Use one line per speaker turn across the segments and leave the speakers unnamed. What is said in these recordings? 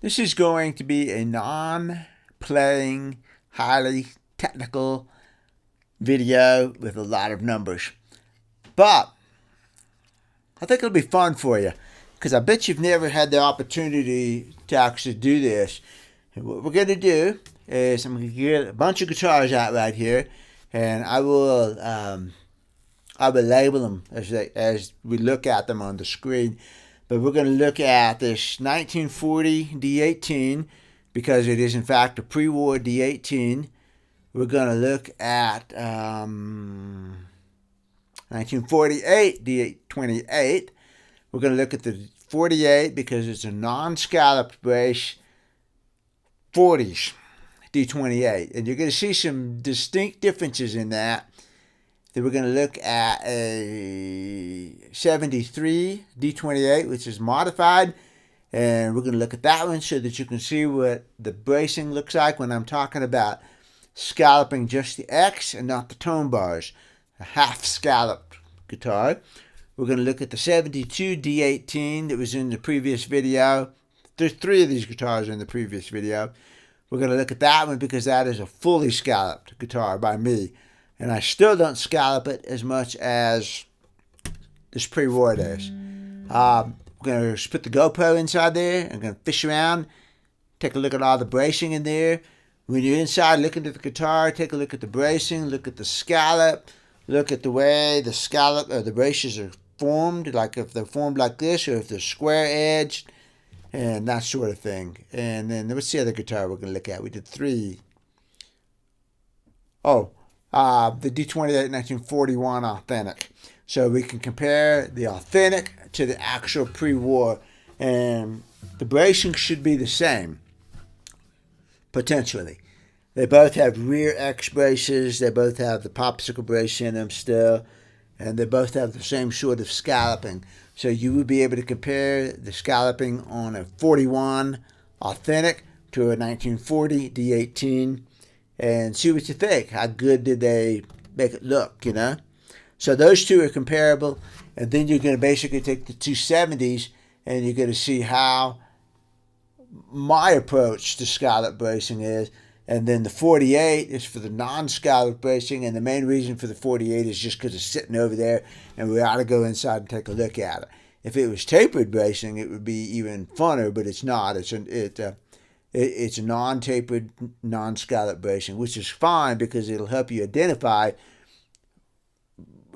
This is going to be a non-playing, highly technical video with a lot of numbers. But I think it'll be fun for you because I bet you've never had the opportunity to actually do this. And what we're going to do is I'm going to get a bunch of guitars out right here, and I will label them as we look at them on the screen. But we're going to look at this 1940 D18 because it is in fact a pre-war D18. We're going to look at 1948 D28. We're going to look at the 48 because it's a non-scalloped brace 40s D28. And you're going to see some distinct differences in that. Then we're going to look at a 73 D28, which is modified. And we're going to look at that one so that you can see what the bracing looks like when I'm talking about scalloping just the X and not the tone bars. A half scalloped guitar. We're going to look at the 72 D18 that was in the previous video. There's three of these guitars in the previous video. We're going to look at that one because that is a fully scalloped guitar by me. And I still don't scallop it as much as this pre-war days. We're going to put the GoPro inside there. I'm going to fish around, take a look at all the bracing in there. When you're inside looking at the guitar, take a look at the bracing, look at the scallop, look at the way the scallop or the braces are formed, like if they're formed like this or if they're square-edged, and that sort of thing. And then what's the other guitar we're going to look at? We did three. The D28 1941 authentic. So we can compare the authentic to the actual pre-war, and the bracing should be the same, potentially. They both have rear X braces, they both have the popsicle brace in them still, and they both have the same sort of scalloping. So you would be able to compare the scalloping on a 41 authentic to a 1940 D18 and see what you think. How good did they make it look, you know? So those two are comparable, and then you're going to basically take the 270s and you're going to see how my approach to scallop bracing is. And then the 48 is for the non-scallop bracing, and the main reason for the 48 is just because it's sitting over there and we ought to go inside and take a look at it. If it was tapered bracing, it would be even funner, but it's not. It's a non-tapered, non-scallop bracing, which is fine because it'll help you identify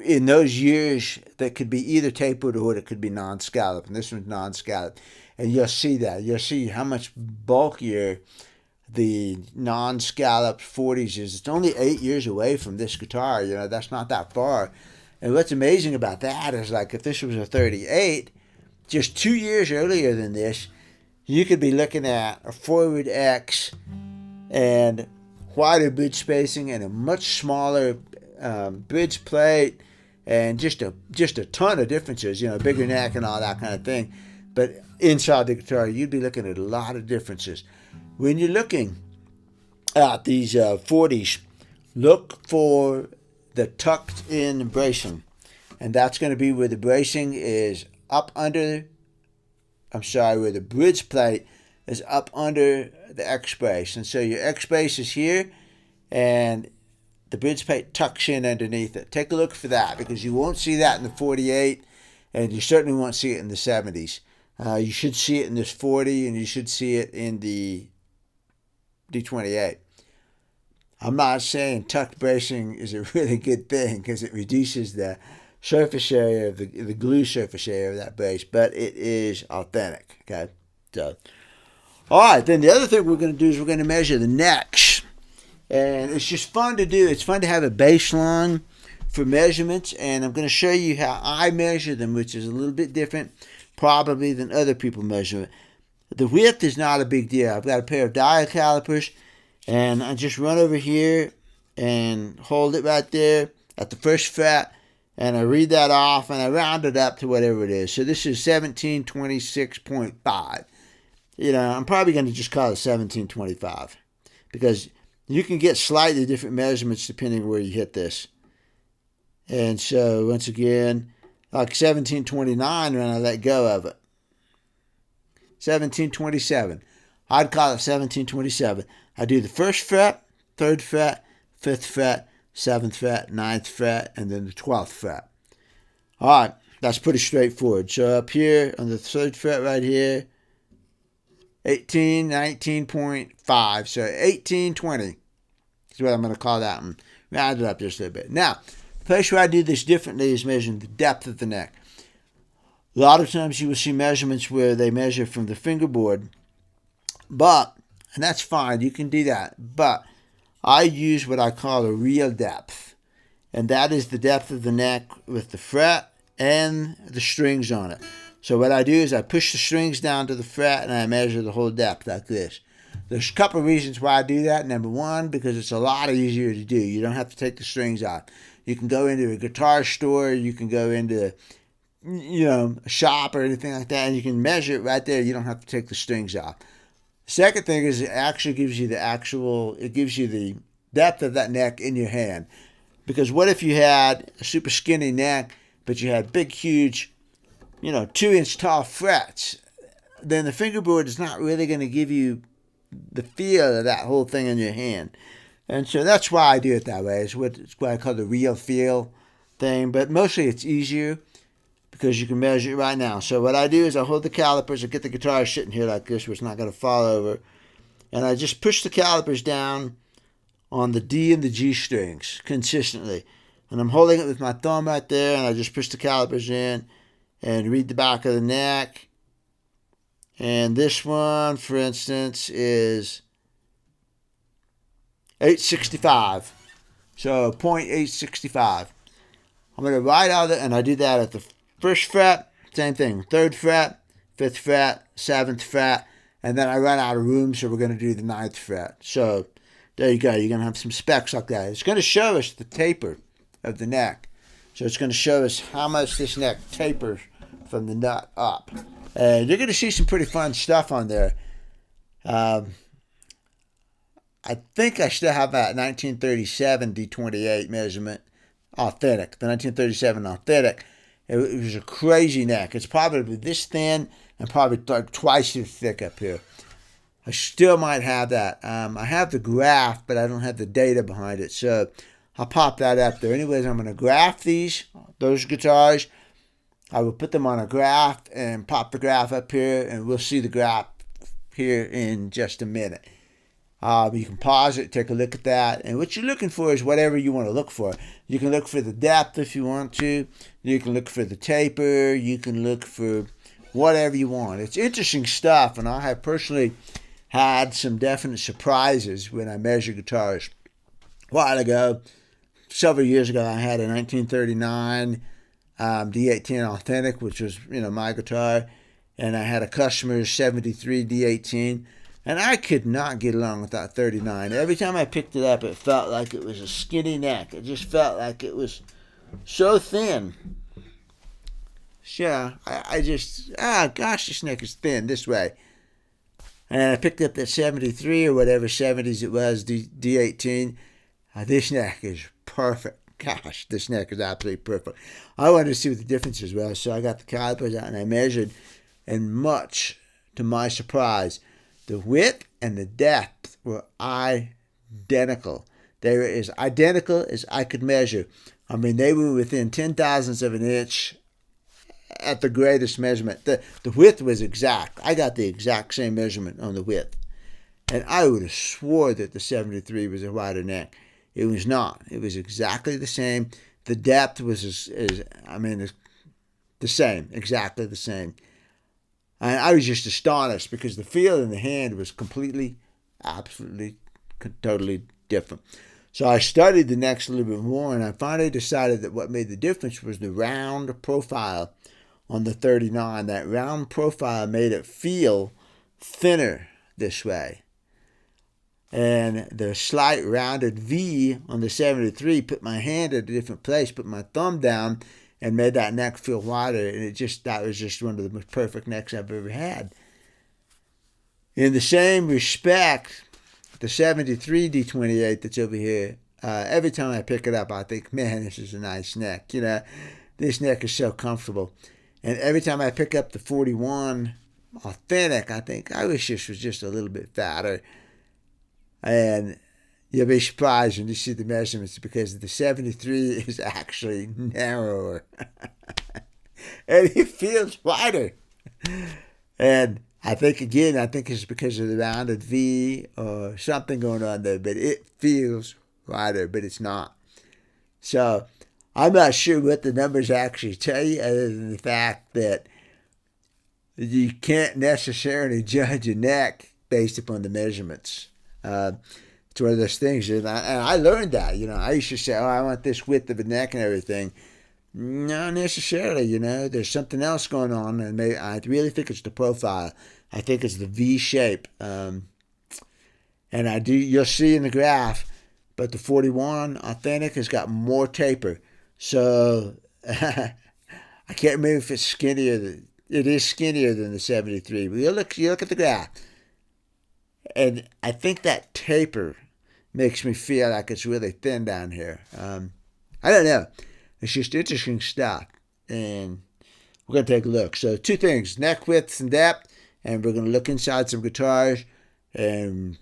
in those years that could be either tapered or it could be non-scallop. And this one's non-scallop. And you'll see that. You'll see how much bulkier the non-scalloped 40s is. It's only 8 years away from this guitar. You know, that's not that far. And what's amazing about that is, like, if this was a 38, just 2 years earlier than this, you could be looking at a forward X and wider bridge spacing and a much smaller bridge plate and just a ton of differences, you know, bigger neck and all that kind of thing. But inside the guitar, you'd be looking at a lot of differences. When you're looking at these 40s, look for the tucked in bracing. And that's going to be where the bracing is up under where the bridge plate is up under the X brace. And so your X brace is here, and the bridge plate tucks in underneath it. Take a look for that because you won't see that in the 48, and you certainly won't see it in the 70s. You should see it in this 40, and you should see it in the D28. I'm not saying tucked bracing is a really good thing because it reduces the surface area of the glue surface area of that brace, but it is authentic. Okay, so all right. Then the other thing we're going to do is we're going to measure the necks, and it's just fun to do. It's fun to have a baseline for measurements, and I'm going to show you how I measure them, which is a little bit different, probably than other people measure it. The width is not a big deal. I've got a pair of dial calipers, and I just run over here and hold it right there at the first fret. And I read that off, and I round it up to whatever it is. So this is 1726.5. You know, I'm probably going to just call it 1725 because you can get slightly different measurements depending where you hit this. And so, once again, like 1729 when I let go of it. 1727. I'd call it 1727. I do the first fret, third fret, fifth fret, seventh fret, ninth fret, and then the 12th fret. All right, that's pretty straightforward. So up here on the third fret right here, 18, 19.5. So 1820 is what I'm going to call that one. Round it up just a little bit. Now, the place where I do this differently is measuring the depth of the neck. A lot of times you will see measurements where they measure from the fingerboard, and that's fine, you can do that, but I use what I call a real depth, and that is the depth of the neck with the fret and the strings on it. So what I do is I push the strings down to the fret and I measure the whole depth like this. There's a couple of reasons why I do that. Number one, because it's a lot easier to do. You don't have to take the strings out. You can go into a guitar store, you can go into a shop or anything like that, and you can measure it right there. You don't have to take the strings off. Second thing is it actually gives you the depth of that neck in your hand. Because what if you had a super skinny neck, but you had big, huge, 2-inch tall frets? Then the fingerboard is not really going to give you the feel of that whole thing in your hand. And so that's why I do it that way. It's what I call the real feel thing. But mostly it's easier because you can measure it right now. So what I do is I hold the calipers, I get the guitar sitting here like this where it's not going to fall over, and I just push the calipers down on the D and the G strings consistently. And I'm holding it with my thumb right there, and I just push the calipers in and read the back of the neck. And this one, for instance, is 865. So 0.865. I'm going to write out it, and I do that at the first fret, same thing, third fret, fifth fret, seventh fret, and then I run out of room, so we're going to do the ninth fret. So there you go. You're going to have some specs like that. It's going to show us the taper of the neck. So it's going to show us how much this neck tapers from the nut up. And you're going to see some pretty fun stuff on there. I think I still have that 1937 D28 measurement, authentic, the 1937 authentic. It was a crazy neck. It's probably this thin and probably like twice as thick up here. I still might have that. I have the graph, but I don't have the data behind it. So I'll pop that up there. Anyways, I'm going to graph those guitars. I will put them on a graph and pop the graph up here, and we'll see the graph here in just a minute. You can pause it, take a look at that, and what you're looking for is whatever you want to look for. You can look for the depth if you want to. You can look for the taper. You can look for whatever you want. It's interesting stuff, and I have personally had some definite surprises when I measure guitars. A while ago, several years ago, I had a 1939 D18 Authentic, which was my guitar, and I had a customer's 73 D18. And I could not get along with that 39. Every time I picked it up, it felt like it was a skinny neck. It just felt like it was so thin. Yeah, I just, gosh, this neck is thin this way. And I picked up that 73 or whatever 70s it was, D18. This neck is perfect. Gosh, this neck is absolutely perfect. I wanted to see what the differences were, so I got the calipers out and I measured. And much to my surprise, the width and the depth were identical. They were as identical as I could measure. I mean, they were within 10,000ths of an inch at the greatest measurement. The width was exact. I got the exact same measurement on the width. And I would have swore that the 73 was a wider neck. It was not. It was exactly the same. The depth was the same, exactly the same. And I was just astonished because the feel in the hand was completely, absolutely, totally different. So I studied the necks a little bit more, and I finally decided that what made the difference was the round profile on the 39. That round profile made it feel thinner this way. And the slight rounded V on the 73 put my hand at a different place, put my thumb down, and made that neck feel wider. And that was just one of the most perfect necks I've ever had. In the same respect, the 73 D28 that's over here, every time I pick it up, I think, man, this is a nice neck. This neck is so comfortable. And every time I pick up the 41 authentic, I think I wish this was just a little bit fatter. And you'll be surprised when you see the measurements because the 73 is actually narrower. And it feels wider. And I think, again, I think it's because of the rounded V or something going on there, but it feels wider, but it's not. So I'm not sure what the numbers actually tell you other than the fact that you can't necessarily judge a neck based upon the measurements. It's one of those things, and I learned that. I used to say, "Oh, I want this width of a neck and everything." Not necessarily. There's something else going on, and I really think it's the profile. I think it's the V shape, and you'll see in the graph, but the 41 authentic has got more taper. So I can't remember if it's skinnier. It is skinnier than the 73. But you look at the graph, and I think that taper makes me feel like it's really thin down here. I don't know. It's just interesting stuff. And we're going to take a look. So 2 things, neck width and depth. And we're going to look inside some guitars and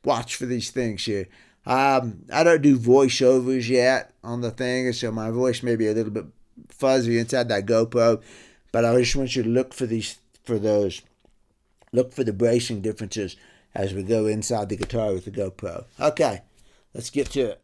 watch for these things here. I don't do voiceovers yet on the thing, so my voice may be a little bit fuzzy inside that GoPro. But I just want you to look for those. Look for the bracing differences as we go inside the guitar with the GoPro. Okay, let's get to it.